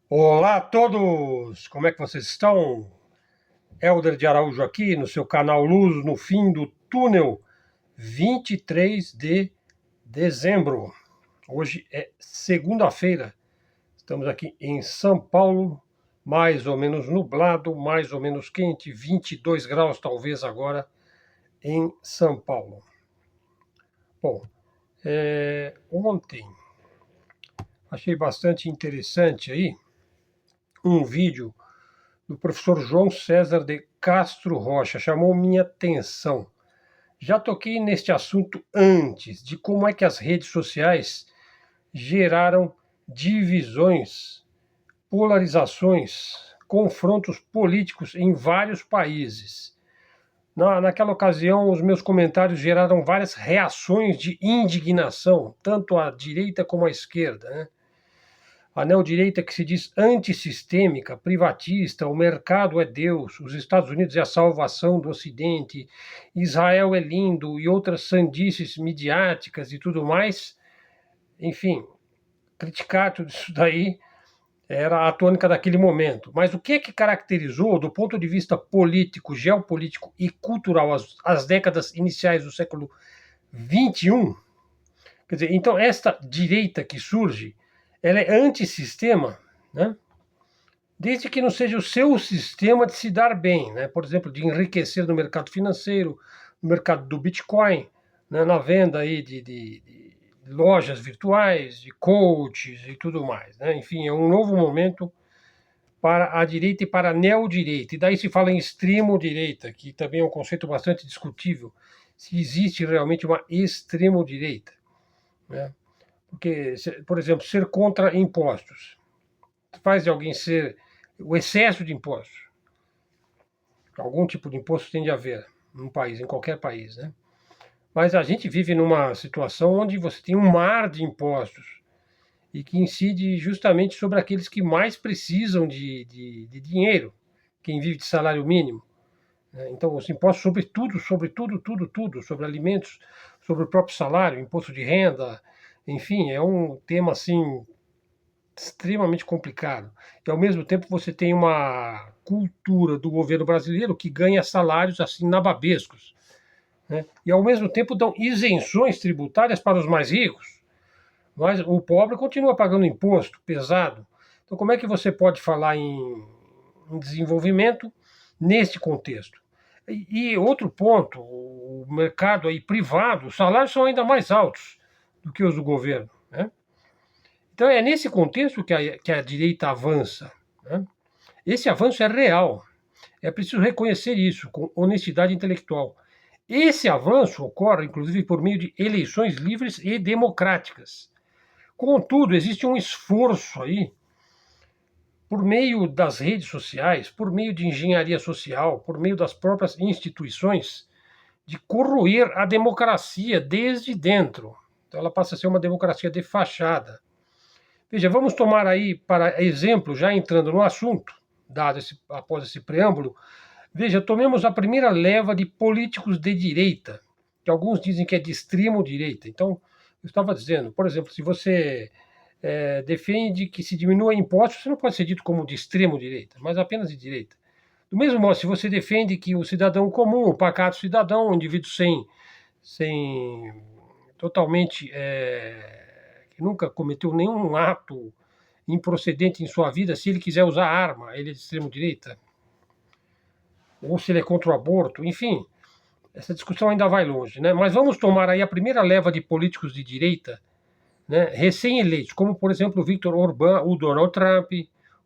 Olá a todos! Como é que vocês estão? Helder de Araújo aqui no seu canal Luz no Fim do Túnel, 23 de dezembro. Hoje é segunda-feira. Estamos aqui em São Paulo, mais ou menos nublado, mais ou menos quente, 22 graus talvez agora em São Paulo. Bom, ontem achei bastante interessante aí um vídeo do professor João César de Castro Rocha, chamou minha atenção. Já toquei neste assunto antes, de como é que as redes sociais geraram divisões, polarizações, confrontos políticos em vários países. Naquela ocasião, os meus comentários geraram várias reações de indignação, tanto à direita como à esquerda, né? A neodireita que se diz antissistêmica, privatista, o mercado é Deus, os Estados Unidos é a salvação do Ocidente, Israel é lindo e outras sandices midiáticas e tudo mais. Enfim, criticar tudo isso daí era a tônica daquele momento. Mas o que é que caracterizou, do ponto de vista político, geopolítico e cultural, as décadas iniciais do século XXI? Quer dizer, então esta direita que surge, ela é antissistema, né? Desde que não seja o seu sistema de se dar bem, né? Por exemplo, de enriquecer no mercado financeiro, no mercado do Bitcoin, né? Na venda aí de lojas virtuais, de coaches e tudo mais, né? Enfim, é um novo momento para a direita e para a neodireita. E daí se fala em extremo-direita, que também é um conceito bastante discutível, se existe realmente uma extremo-direita, né? Porque, por exemplo, ser contra impostos faz de alguém ser o excesso de impostos. Algum tipo de imposto tem de haver num país, em qualquer país, né? Mas a gente vive numa situação onde você tem um mar de impostos e que incide justamente sobre aqueles que mais precisam de dinheiro, quem vive de salário mínimo, né? Então, os impostos sobre tudo, sobre alimentos, sobre o próprio salário, imposto de renda, enfim, é um tema assim extremamente complicado. E ao mesmo tempo você tem uma cultura do governo brasileiro que ganha salários assim nababescos, né? E ao mesmo tempo dão isenções tributárias para os mais ricos, mas o pobre continua pagando imposto pesado. Então como é que você pode falar em desenvolvimento neste contexto? E outro ponto, o mercado aí privado, os salários são ainda mais altos do que os do governo, né? Então é nesse contexto que a direita avança, né? Esse avanço é real. É preciso reconhecer isso com honestidade intelectual. Esse avanço ocorre, inclusive, por meio de eleições livres e democráticas. Contudo, existe um esforço aí, por meio das redes sociais, por meio de engenharia social, por meio das próprias instituições, de corroer a democracia desde dentro. Então, ela passa a ser uma democracia de fachada. Veja, vamos tomar aí, para exemplo, já entrando no assunto, após esse preâmbulo, veja, tomemos a primeira leva de políticos de direita, que alguns dizem que é de extremo direita. Então, eu estava dizendo, por exemplo, se você defende que se diminua impostos, você não pode ser dito como de extremo direita, mas apenas de direita. Do mesmo modo, se você defende que o cidadão comum, o pacato cidadão, o indivíduo sem totalmente que nunca cometeu nenhum ato improcedente em sua vida, se ele quiser usar arma, ele é de extremo direita, ou se ele é contra o aborto, enfim, essa discussão ainda vai longe, né? Mas vamos tomar aí a primeira leva de políticos de direita, né, recém-eleitos, como por exemplo o Victor Orbán, o Donald Trump,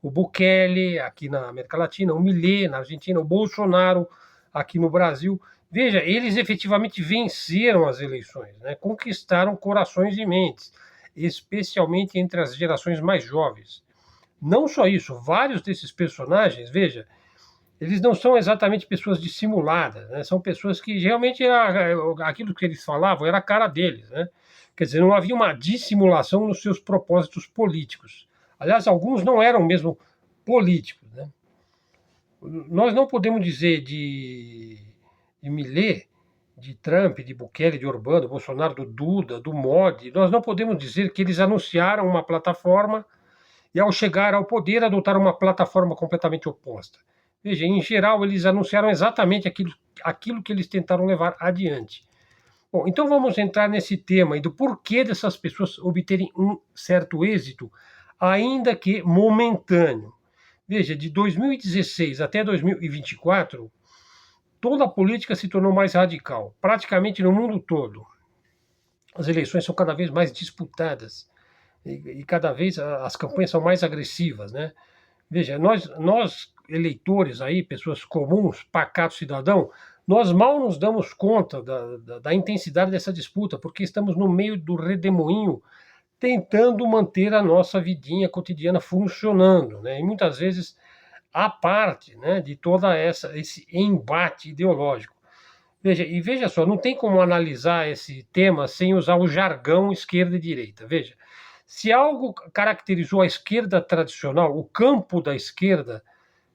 o Bukele aqui na América Latina, o Milei na Argentina, o Bolsonaro aqui no Brasil. Veja, eles efetivamente venceram as eleições, né, conquistaram corações e mentes, especialmente entre as gerações mais jovens. Não só isso, vários desses personagens, veja, eles não são exatamente pessoas dissimuladas, né? São pessoas que realmente aquilo que eles falavam era a cara deles, né? Quer dizer, não havia uma dissimulação nos seus propósitos políticos. Aliás, alguns não eram mesmo políticos, né? Nós não podemos dizer de Millet, de Trump, de Bukele, de Orbán, do Bolsonaro, do Duda, do Modi, nós não podemos dizer que eles anunciaram uma plataforma e ao chegar ao poder adotaram uma plataforma completamente oposta. Veja, em geral, eles anunciaram exatamente aquilo que eles tentaram levar adiante. Bom, então vamos entrar nesse tema e do porquê dessas pessoas obterem um certo êxito, ainda que momentâneo. Veja, de 2016 até 2024, toda a política se tornou mais radical, praticamente no mundo todo. As eleições são cada vez mais disputadas e cada vez as campanhas são mais agressivas, né? Veja, nós eleitores aí, pessoas comuns, pacato cidadão, nós mal nos damos conta da intensidade dessa disputa, porque estamos no meio do redemoinho, tentando manter a nossa vidinha cotidiana funcionando, né? E muitas vezes à parte, né, de toda esse embate ideológico. Veja só, não tem como analisar esse tema sem usar o jargão esquerda e direita. Veja, se algo caracterizou a esquerda tradicional, o campo da esquerda,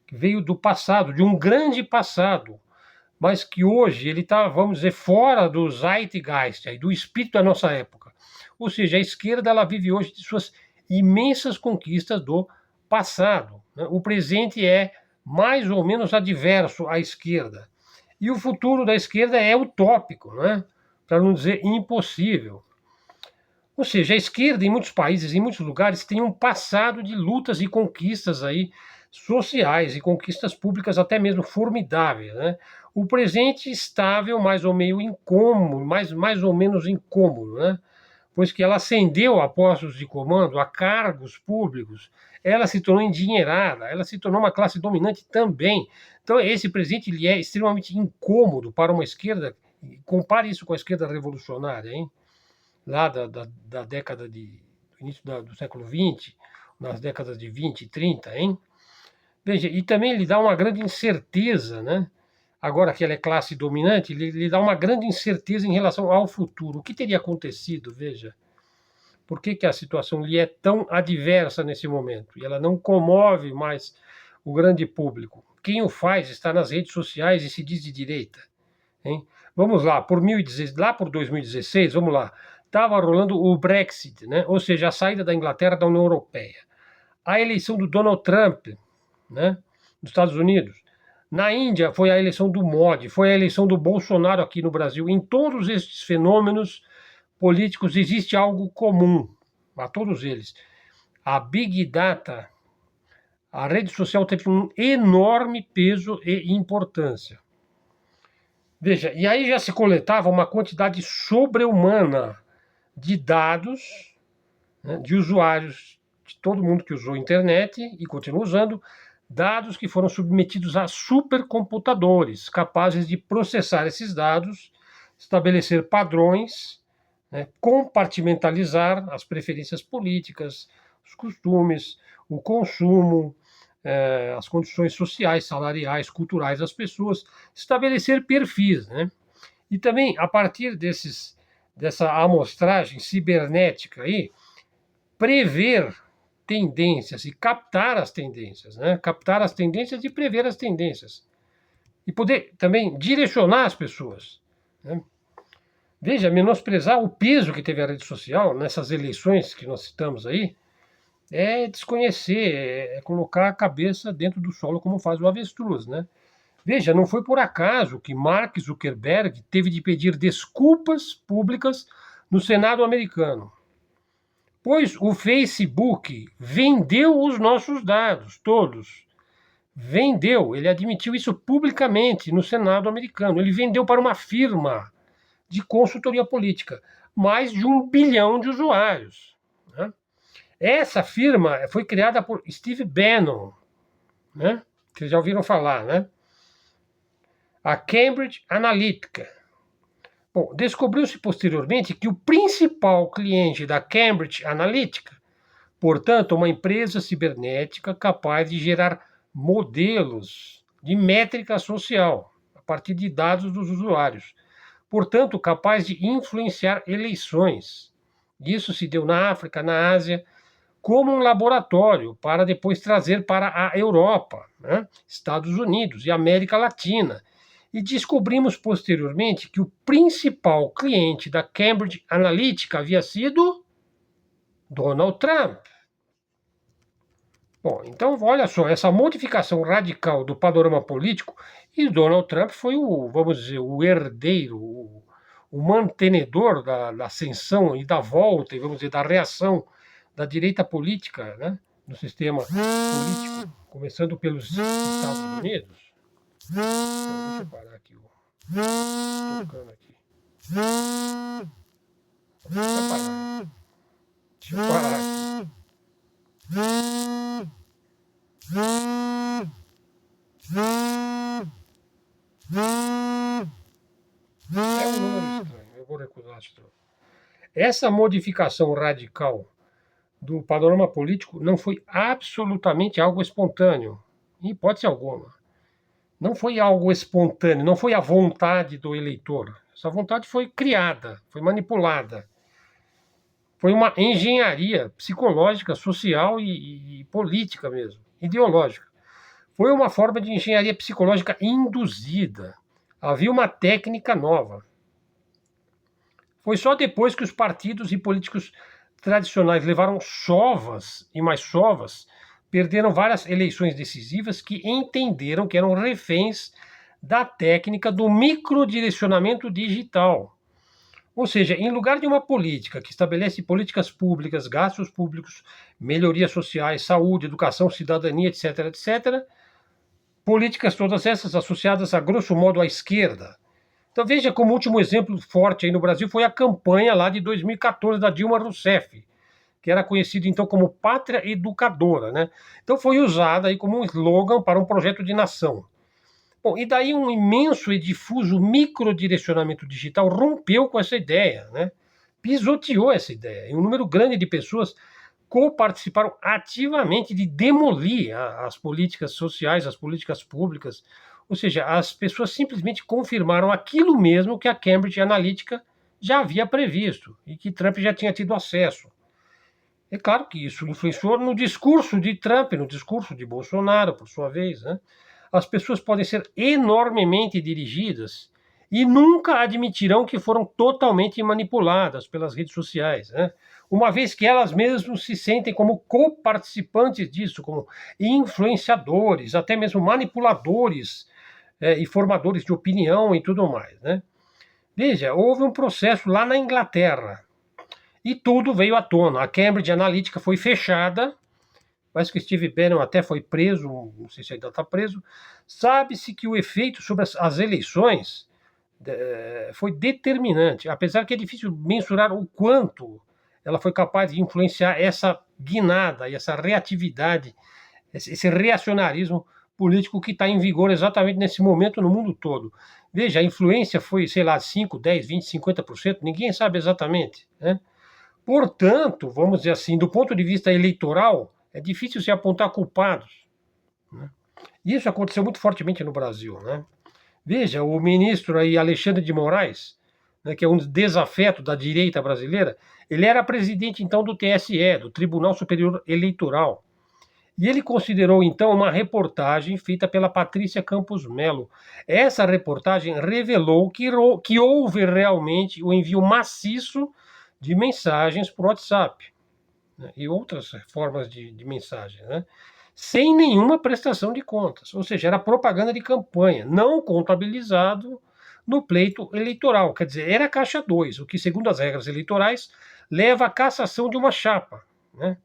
que veio do passado, de um grande passado, mas que hoje ele está, vamos dizer, fora do zeitgeist, do espírito da nossa época. Ou seja, a esquerda ela vive hoje de suas imensas conquistas do passado, né? O presente é mais ou menos adverso à esquerda. E o futuro da esquerda é utópico, né? Para não dizer impossível. Ou seja, a esquerda em muitos países, em muitos lugares, tem um passado de lutas e conquistas aí sociais e conquistas públicas até mesmo formidáveis, né? O presente estável, mais ou meio incômodo, mais ou menos incômodo, né? Pois que ela ascendeu a postos de comando, a cargos públicos, ela se tornou endinheirada, ela se tornou uma classe dominante também. Então, esse presente ele é extremamente incômodo para uma esquerda. Compare isso com a esquerda revolucionária, hein? Lá da década do início do século XX, nas décadas de 20 e 30, hein? Veja, e também lhe dá uma grande incerteza, né? Agora que ela é classe dominante, lhe dá uma grande incerteza em relação ao futuro. O que teria acontecido, veja? Por que a situação lhe é tão adversa nesse momento? E ela não comove mais o grande público. Quem o faz está nas redes sociais e se diz de direita. Hein? Vamos lá, lá por 2016, vamos lá, estava rolando o Brexit, né? Ou seja, a saída da Inglaterra da União Europeia. A eleição do Donald Trump, né? Dos Estados Unidos. Na Índia foi a eleição do Modi, foi a eleição do Bolsonaro aqui no Brasil. Em todos estes fenômenos políticos existe algo comum a todos eles. A Big Data, a rede social teve um enorme peso e importância. Veja, e aí já se coletava uma quantidade sobre-humana de dados, né, de usuários, de todo mundo que usou a internet e continua usando, dados que foram submetidos a supercomputadores, capazes de processar esses dados, estabelecer padrões, né, compartimentalizar as preferências políticas, os costumes, o consumo, as condições sociais, salariais, culturais das pessoas, estabelecer perfis, né? E também, a partir dessa amostragem cibernética aí, prever tendências e captar as tendências, né? Captar as tendências e prever as tendências. E poder também direcionar as pessoas, né? Veja, menosprezar o peso que teve a rede social nessas eleições que nós citamos aí, é desconhecer, é colocar a cabeça dentro do solo como faz o avestruz, né? Veja, não foi por acaso que Mark Zuckerberg teve de pedir desculpas públicas no Senado americano, pois o Facebook vendeu os nossos dados, todos. Vendeu, ele admitiu isso publicamente no Senado americano. Ele vendeu para uma firma de consultoria política, mais de 1 bilhão de usuários, né? Essa firma foi criada por Steve Bannon, né? Que vocês já ouviram falar, né? A Cambridge Analytica. Bom, descobriu-se posteriormente que o principal cliente da Cambridge Analytica, portanto, uma empresa cibernética capaz de gerar modelos de métrica social a partir de dados dos usuários, portanto, capaz de influenciar eleições. Isso se deu na África, na Ásia, como um laboratório para depois trazer para a Europa, né, Estados Unidos e América Latina. E descobrimos posteriormente que o principal cliente da Cambridge Analytica havia sido Donald Trump. Bom, então olha só, essa modificação radical do panorama político, e Donald Trump foi o, vamos dizer, o herdeiro, o mantenedor da ascensão e da volta, e vamos dizer, da reação da direita política, né, no sistema político, começando pelos Estados Unidos. Então, deixa eu parar aqui, tocando aqui. Deixa eu parar. Deixa eu parar aqui. É um número estranho, eu vou recusar esse troco. Essa modificação radical do panorama político não foi absolutamente algo espontâneo, em hipótese alguma. Não foi algo espontâneo, não foi a vontade do eleitor. Essa vontade foi criada, foi manipulada. Foi uma engenharia psicológica, social e política mesmo, ideológica. Foi uma forma de engenharia psicológica induzida. Havia uma técnica nova. Foi só depois que os partidos e políticos tradicionais levaram sovas e mais sovas, perderam várias eleições decisivas, que entenderam que eram reféns da técnica do microdirecionamento digital. Ou seja, em lugar de uma política que estabelece políticas públicas, gastos públicos, melhorias sociais, saúde, educação, cidadania, etc., etc., políticas todas essas associadas, a grosso modo, à esquerda. Então veja como o último exemplo forte aí no Brasil foi a campanha lá de 2014 da Dilma Rousseff, que era conhecida então como Pátria Educadora, né? Então foi usada aí como um slogan para um projeto de nação. Bom, e daí um imenso e difuso microdirecionamento digital rompeu com essa ideia, né? Pisoteou essa ideia. E um número grande de pessoas coparticiparam ativamente de demolir as políticas sociais, as políticas públicas. Ou seja, as pessoas simplesmente confirmaram aquilo mesmo que a Cambridge Analytica já havia previsto e que Trump já tinha tido acesso. É claro que isso influenciou no discurso de Trump, no discurso de Bolsonaro, por sua vez, né? As pessoas podem ser enormemente dirigidas e nunca admitirão que foram totalmente manipuladas pelas redes sociais, né? Uma vez que elas mesmas se sentem como coparticipantes disso, como influenciadores, até mesmo manipuladores e formadores de opinião e tudo mais, né? Veja, houve um processo lá na Inglaterra e tudo veio à tona. A Cambridge Analytica foi fechada. Parece que Steve Bannon até foi preso, não sei se ainda está preso. Sabe-se que o efeito sobre as eleições foi determinante, apesar que é difícil mensurar o quanto ela foi capaz de influenciar essa guinada e essa reatividade, esse reacionarismo político que está em vigor exatamente nesse momento no mundo todo. Veja, a influência foi, sei lá, 5, 10, 20, 50%, ninguém sabe exatamente, né? Portanto, vamos dizer assim, do ponto de vista eleitoral, é difícil se apontar culpados, né? Isso aconteceu muito fortemente no Brasil, né? Veja, o ministro aí Alexandre de Moraes, né, que é um desafeto da direita brasileira, ele era presidente então do TSE, do Tribunal Superior Eleitoral. E ele considerou então uma reportagem feita pela Patrícia Campos Melo. Essa reportagem revelou que houve realmente o envio maciço de mensagens por WhatsApp, né, e outras formas de mensagem, né, sem nenhuma prestação de contas. Ou seja, era propaganda de campanha, não contabilizado no pleito eleitoral. Quer dizer, era caixa 2, o que, segundo as regras eleitorais, leva à cassação de uma chapa, né?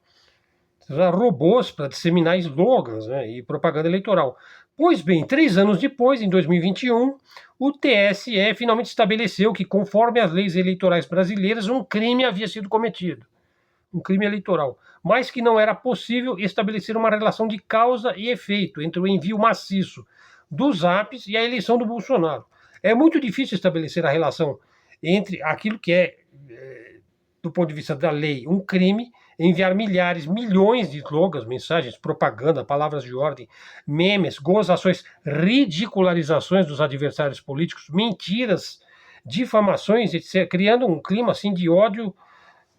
Robôs para disseminar slogans, né, e propaganda eleitoral. Pois bem, 3 anos depois, em 2021, o TSE finalmente estabeleceu que, conforme as leis eleitorais brasileiras, um crime havia sido cometido, um crime eleitoral, mas que não era possível estabelecer uma relação de causa e efeito entre o envio maciço dos apps e a eleição do Bolsonaro. É muito difícil estabelecer a relação entre aquilo que é, do ponto de vista da lei, um crime, enviar milhares, milhões de slogans, mensagens, propaganda, palavras de ordem, memes, gozações, ridicularizações dos adversários políticos, mentiras, difamações, etc., criando um clima assim de ódio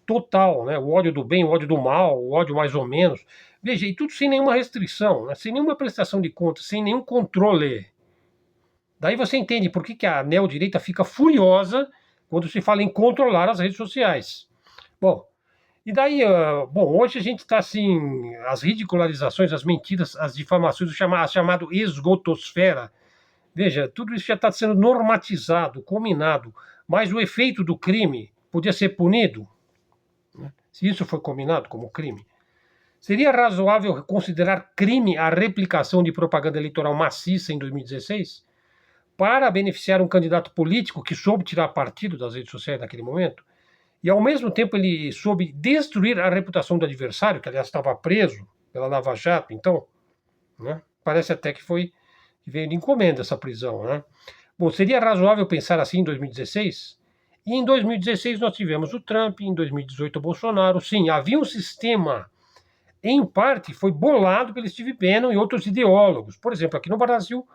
total, né? O ódio do bem, o ódio do mal, o ódio mais ou menos. Veja, e tudo sem nenhuma restrição, né? Sem nenhuma prestação de contas, sem nenhum controle. Daí você entende por que a neodireita fica furiosa quando se fala em controlar as redes sociais. Bom, E daí, bom, hoje a gente está assim, as ridicularizações, as mentiras, as difamações, a chamado esgotosfera. Veja, tudo isso já está sendo normatizado, combinado, mas o efeito do crime podia ser punido, né? Se isso foi combinado como crime. Seria razoável considerar crime a replicação de propaganda eleitoral maciça em 2016 para beneficiar um candidato político que soube tirar partido das redes sociais naquele momento? E, ao mesmo tempo, ele soube destruir a reputação do adversário, que, aliás, estava preso pela Lava Jato. Então, né, parece até que veio de encomenda essa prisão. Né? Bom, seria razoável pensar assim em 2016? E em 2016 nós tivemos o Trump, em 2018 o Bolsonaro. Sim, havia um sistema, em parte, foi bolado pelo Steve Bannon e outros ideólogos. Por exemplo, aqui no Brasil,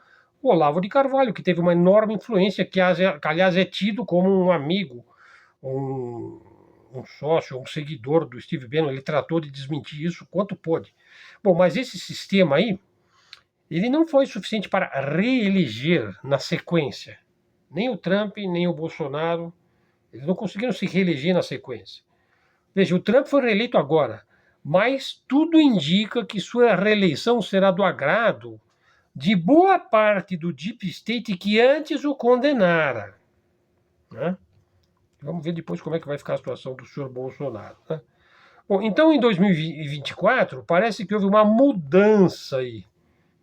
o Olavo de Carvalho, que teve uma enorme influência, que aliás é tido como um amigo, um sócio, um seguidor do Steve Bannon. Ele tratou de desmentir isso quanto pôde. Bom, mas esse sistema aí, ele não foi suficiente para reeleger na sequência. Nem o Trump, nem o Bolsonaro, eles não conseguiram se reeleger na sequência. Veja, o Trump foi reeleito agora, mas tudo indica que sua reeleição será do agrado de boa parte do Deep State que antes o condenara. Né? Vamos ver depois como é que vai ficar a situação do senhor Bolsonaro. Né? Bom, então, em 2024, parece que houve uma mudança aí,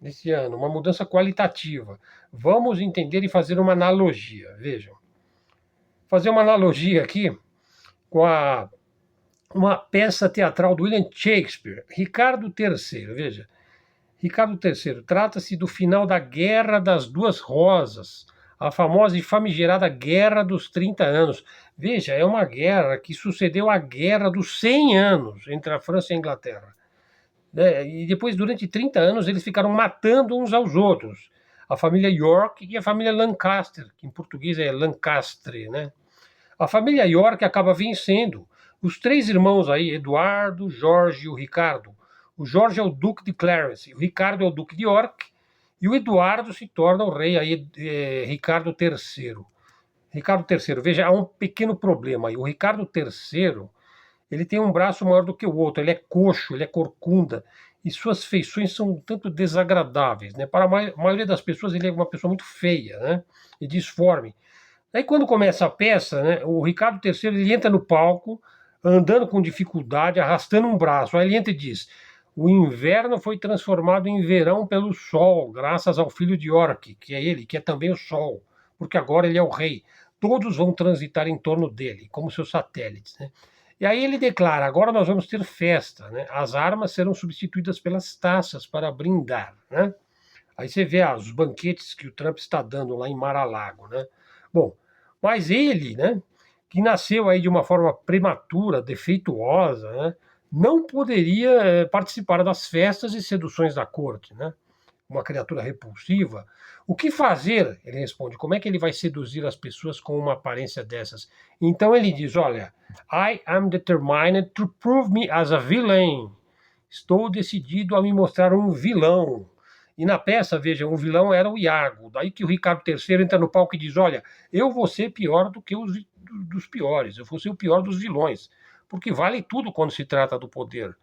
nesse ano, uma mudança qualitativa. Vamos entender e fazer uma analogia. Vejam. Fazer uma analogia aqui com uma peça teatral do William Shakespeare, Ricardo III. Veja, Ricardo III, trata-se do final da Guerra das Duas Rosas, a famosa e famigerada Guerra dos 30 Anos. Veja, é uma guerra que sucedeu à Guerra dos 100 Anos entre a França e a Inglaterra. E depois, durante 30 anos, eles ficaram matando uns aos outros. A família York e a família Lancaster, que em português é Lancastre, né? A família York acaba vencendo. Os três irmãos aí, Eduardo, Jorge e o Ricardo. O Jorge é o Duque de Clarence, o Ricardo é o Duque de York, e o Eduardo se torna o rei aí, Ricardo III. Ricardo III, veja, há um pequeno problema aí. O Ricardo III, ele tem um braço maior do que o outro, ele é coxo, ele é corcunda, e suas feições são um tanto desagradáveis, né? Para a maioria das pessoas, ele é uma pessoa muito feia, né? E disforme. Aí, quando começa a peça, né, o Ricardo III ele entra no palco, andando com dificuldade, arrastando um braço. Aí ele entra e diz: o inverno foi transformado em verão pelo sol, graças ao filho de York, que é ele, que é também o sol, porque agora ele é o rei. Todos vão transitar em torno dele, como seus satélites. Né? E aí ele declara: agora nós vamos ter festa, né? As armas serão substituídas pelas taças para brindar. Né? Aí você vê os banquetes que o Trump está dando lá em Mar-a-Lago. Né? Bom, mas ele, né, que nasceu aí de uma forma prematura, defeituosa, né, não poderia participar das festas e seduções da corte, né? Uma criatura repulsiva. O que fazer? Ele responde. Como é que ele vai seduzir as pessoas com uma aparência dessas? Então ele diz: olha, I am determined to prove me as a villain. Estou decidido a me mostrar um vilão. E na peça, veja, o vilão era o Iago. Daí que o Ricardo III entra no palco e diz: olha, eu vou ser pior do que os dos piores, eu vou ser o pior dos vilões, porque vale tudo quando se trata do poder.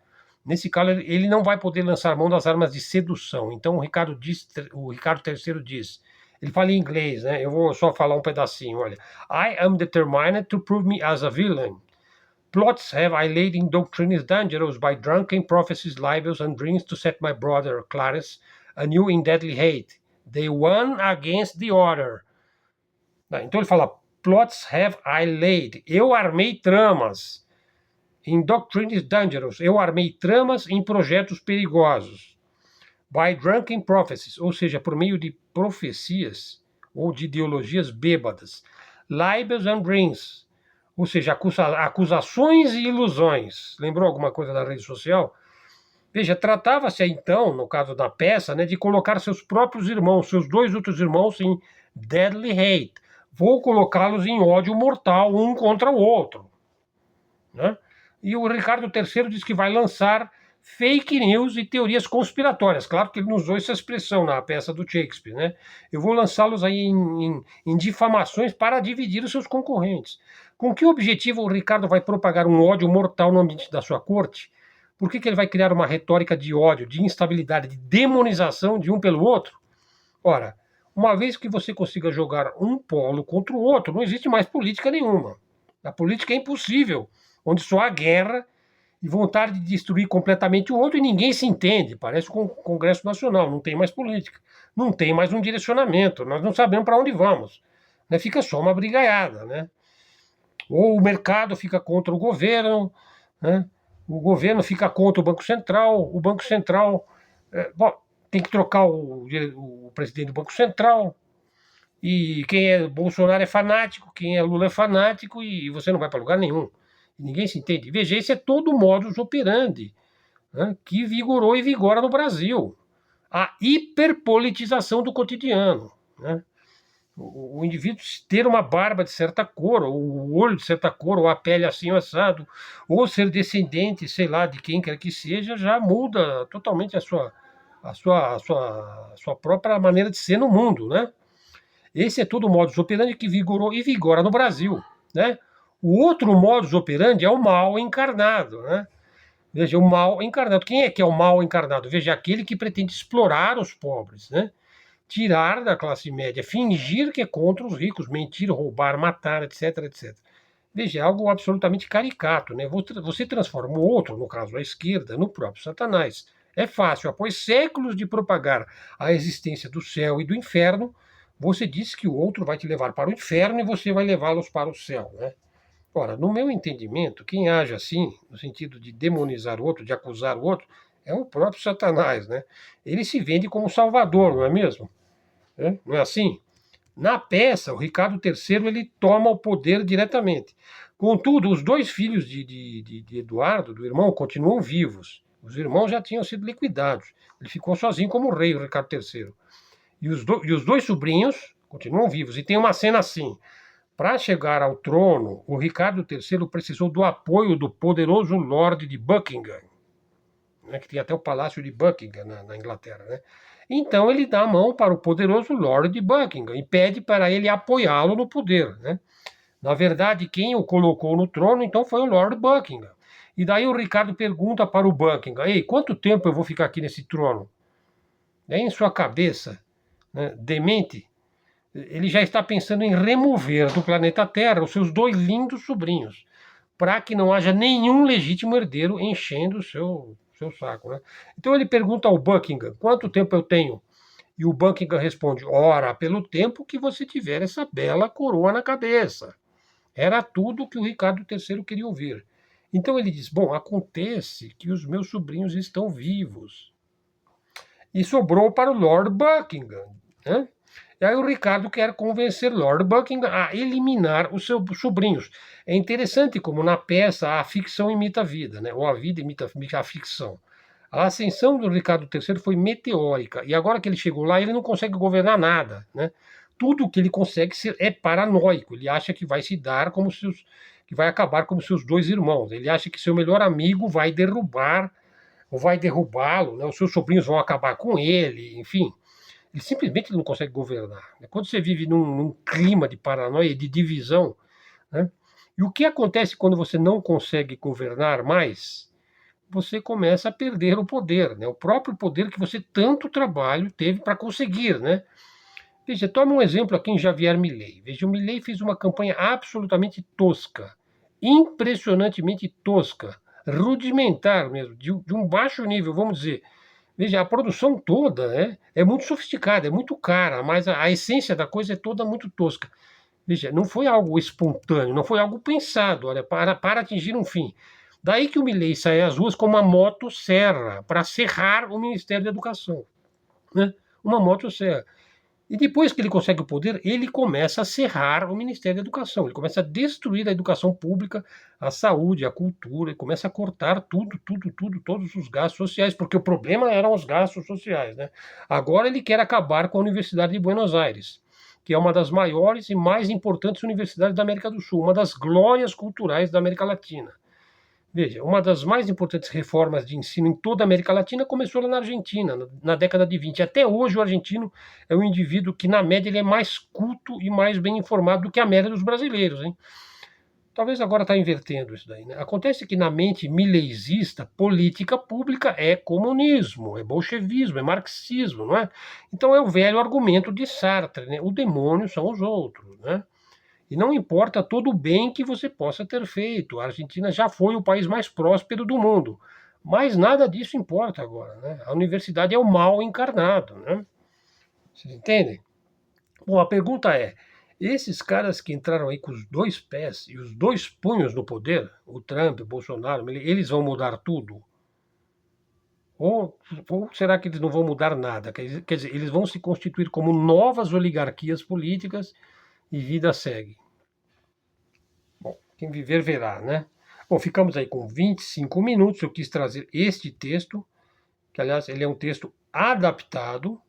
Nesse caso, ele não vai poder lançar mão das armas de sedução. Então, o Ricardo III diz, ele fala em inglês, né? Eu vou só falar um pedacinho, olha. I am determined to prove me as a villain. Plots have I laid in doctrines dangerous by drunken prophecies, libels, and dreams to set my brother Clarence anew in deadly hate. The one against the other. Então ele fala, plots have I laid. Eu armei tramas. In doctrines dangerous. Eu armei tramas em projetos perigosos. By drunken prophecies. Ou seja, por meio de profecias ou de ideologias bêbadas. Libels and dreams. Ou seja, acusações e ilusões. Lembrou alguma coisa da rede social? Veja, tratava-se então, no caso da peça, né, de colocar seus próprios irmãos, seus dois outros irmãos, em deadly hate. Vou colocá-los em ódio mortal um contra o outro. Né? E o Ricardo III diz que vai lançar fake news e teorias conspiratórias. Claro que ele não usou essa expressão na peça do Shakespeare. Né? Eu vou lançá-los aí em difamações para dividir os seus concorrentes. Com que objetivo o Ricardo vai propagar um ódio mortal no ambiente da sua corte? Por que ele vai criar uma retórica de ódio, de instabilidade, de demonização de um pelo outro? Ora, uma vez que você consiga jogar um polo contra o outro, não existe mais política nenhuma. A política é impossível, onde só há guerra e vontade de destruir completamente o outro e ninguém se entende. Parece o Congresso Nacional, não tem mais política, não tem mais um direcionamento, nós não sabemos para onde vamos. Né? Fica só uma brigaiada. Né? Ou o mercado fica contra o governo, né? O governo fica contra o Banco Central bom, tem que trocar o presidente do Banco Central, e quem é Bolsonaro é fanático, quem é Lula é fanático, e você não vai para lugar nenhum. Ninguém se entende. Veja, esse é todo o modus operandi, né, que vigorou e vigora no Brasil. A hiperpolitização do cotidiano. Né? O indivíduo ter uma barba de certa cor, ou o olho de certa cor, ou a pele assim assado, ou ser descendente, sei lá, de quem quer que seja, já muda totalmente a sua própria maneira de ser no mundo. Né? Esse é todo o modus operandi que vigorou e vigora no Brasil. Né? O outro modus operandi é o mal encarnado. Né? Veja, o mal encarnado. Quem é que é o mal encarnado? Veja, aquele que pretende explorar os pobres, né? Tirar da classe média, fingir que é contra os ricos, mentir, roubar, matar, etc, etc. Veja, é algo absolutamente caricato. Né? Você transforma o outro, no caso a esquerda, no próprio Satanás. É fácil, após séculos de propagar a existência do céu e do inferno, você diz que o outro vai te levar para o inferno e você vai levá-los para o céu. Né? Ora, no meu entendimento, quem age assim, no sentido de demonizar o outro, de acusar o outro, é o próprio Satanás. Né? Ele se vende como salvador, não é mesmo? Não é assim? Na peça, o Ricardo III ele toma o poder diretamente. Contudo, os dois filhos de Eduardo, do irmão, continuam vivos. Os irmãos já tinham sido liquidados. Ele ficou sozinho como rei, o Ricardo III. E os dois sobrinhos continuam vivos. E tem uma cena assim. Para chegar ao trono, o Ricardo III precisou do apoio do poderoso Lorde de Buckingham, né, que tem até o Palácio de Buckingham na Inglaterra. Né? Então ele dá a mão para o poderoso Lord de Buckingham e pede para ele apoiá-lo no poder. Né? Na verdade, quem o colocou no trono então foi o Lord Buckingham. E daí o Ricardo pergunta para o Buckingham: Ei, quanto tempo eu vou ficar aqui nesse trono? Daí em sua cabeça, né, demente, ele já está pensando em remover do planeta Terra os seus dois lindos sobrinhos, para que não haja nenhum legítimo herdeiro enchendo o seu saco. Né? Então ele pergunta ao Buckingham: quanto tempo eu tenho? E o Buckingham responde: ora, pelo tempo que você tiver essa bela coroa na cabeça. Era tudo que o Ricardo III queria ouvir. Então ele diz: bom, acontece que os meus sobrinhos estão vivos. E sobrou para o Lord Buckingham. Né? E aí o Ricardo quer convencer Lord Buckingham a eliminar os seus sobrinhos. É interessante como na peça a ficção imita a vida, né? Ou a vida imita a ficção. A ascensão do Ricardo III foi meteórica, e agora que ele chegou lá, ele não consegue governar nada. Né? Tudo o que ele consegue é paranoico. Ele acha que vai se dar como seus, que vai acabar como seus dois irmãos. Ele acha que seu melhor amigo vai derrubar ou vai derrubá-lo, né? Os seus sobrinhos vão acabar com ele, enfim. Ele simplesmente não consegue governar. Quando você vive num clima de paranoia, de divisão, né? E o que acontece quando você não consegue governar mais? Você começa a perder o poder, né? O próprio poder que você tanto trabalho teve para conseguir. Né? Veja, toma um exemplo aqui em Javier Milei. Veja, o Milei fez uma campanha absolutamente tosca, impressionantemente tosca, rudimentar mesmo, de um baixo nível, vamos dizer. Veja, a produção toda é muito sofisticada, é muito cara, mas a essência da coisa é toda muito tosca. Veja, não foi algo espontâneo, não foi algo pensado, olha, para atingir um fim. Daí que o Milei sai às ruas com uma motosserra para serrar o Ministério da Educação. Né? Uma motosserra. E depois que ele consegue o poder, ele começa a serrar o Ministério da Educação. Ele começa a destruir a educação pública, a saúde, a cultura, ele começa a cortar tudo, todos os gastos sociais, porque o problema eram os gastos sociais. Né? Agora ele quer acabar com a Universidade de Buenos Aires, que é uma das maiores e mais importantes universidades da América do Sul, uma das glórias culturais da América Latina. Veja, uma das mais importantes reformas de ensino em toda a América Latina começou lá na Argentina, na década de 20. Até hoje o argentino é um indivíduo que, na média, ele é mais culto e mais bem informado do que a média dos brasileiros. Hein? Talvez agora está invertendo isso daí, né? Acontece que na mente mileizista, política pública é comunismo, é bolchevismo, é marxismo, não é? Então é o velho argumento de Sartre, né? O demônio são os outros, né? E não importa todo o bem que você possa ter feito. A Argentina já foi o país mais próspero do mundo. Mas nada disso importa agora, né? A universidade é o mal encarnado, né? Vocês entendem? Bom, a pergunta é: esses caras que entraram aí com os dois pés e os dois punhos no poder, o Trump, o Bolsonaro, eles vão mudar tudo? Ou será que eles não vão mudar nada? Quer dizer, eles vão se constituir como novas oligarquias políticas e vida segue. Bom, quem viver verá, né? Bom, ficamos aí com 25 minutos. Eu quis trazer este texto, que aliás ele é um texto adaptado.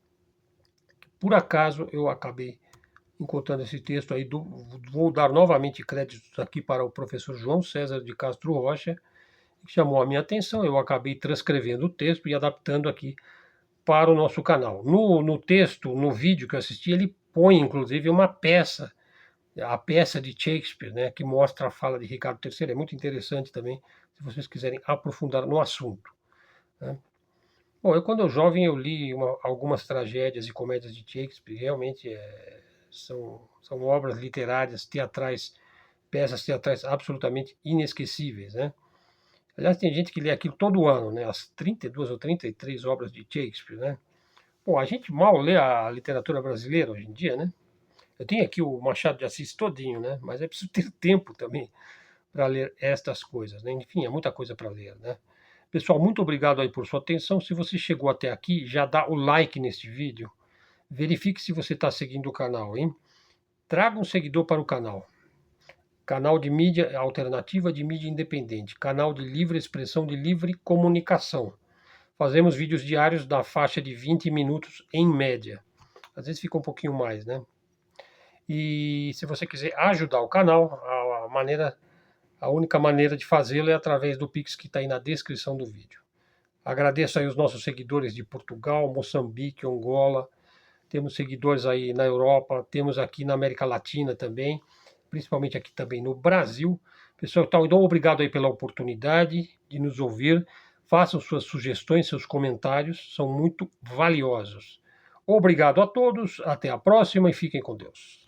Por acaso eu acabei encontrando esse texto aí, vou dar novamente créditos aqui para o professor João César de Castro Rocha, que chamou a minha atenção. Eu acabei transcrevendo o texto e adaptando aqui para o nosso canal. No texto, no vídeo que eu assisti, ele põe inclusive uma peça, a peça de Shakespeare, né, que mostra a fala de Ricardo III. É muito interessante também, se vocês quiserem aprofundar no assunto, né? Bom, quando eu jovem, eu li algumas tragédias e comédias de Shakespeare. Realmente são obras literárias, teatrais, peças teatrais absolutamente inesquecíveis, né? Aliás, tem gente que lê aquilo todo ano, né? As 32 ou 33 obras de Shakespeare, né? Bom, a gente mal lê a literatura brasileira hoje em dia, né? Eu tenho aqui o Machado de Assis todinho, né? Mas é preciso ter tempo também para ler estas coisas, né? Enfim, é muita coisa para ler, né? Pessoal, muito obrigado aí por sua atenção. Se você chegou até aqui, já dá o like neste vídeo. Verifique se você está seguindo o canal, hein? Traga um seguidor para o canal. Canal de mídia alternativa, de mídia independente. Canal de livre expressão, de livre comunicação. Fazemos vídeos diários da faixa de 20 minutos em média. Às vezes fica um pouquinho mais, né? E se você quiser ajudar o canal, a única maneira de fazê-lo é através do Pix que está aí na descrição do vídeo. Agradeço aí os nossos seguidores de Portugal, Moçambique, Angola. Temos seguidores aí na Europa, temos aqui na América Latina também, principalmente aqui também no Brasil. Pessoal, então obrigado aí pela oportunidade de nos ouvir. Façam suas sugestões, seus comentários, são muito valiosos. Obrigado a todos, até a próxima e fiquem com Deus.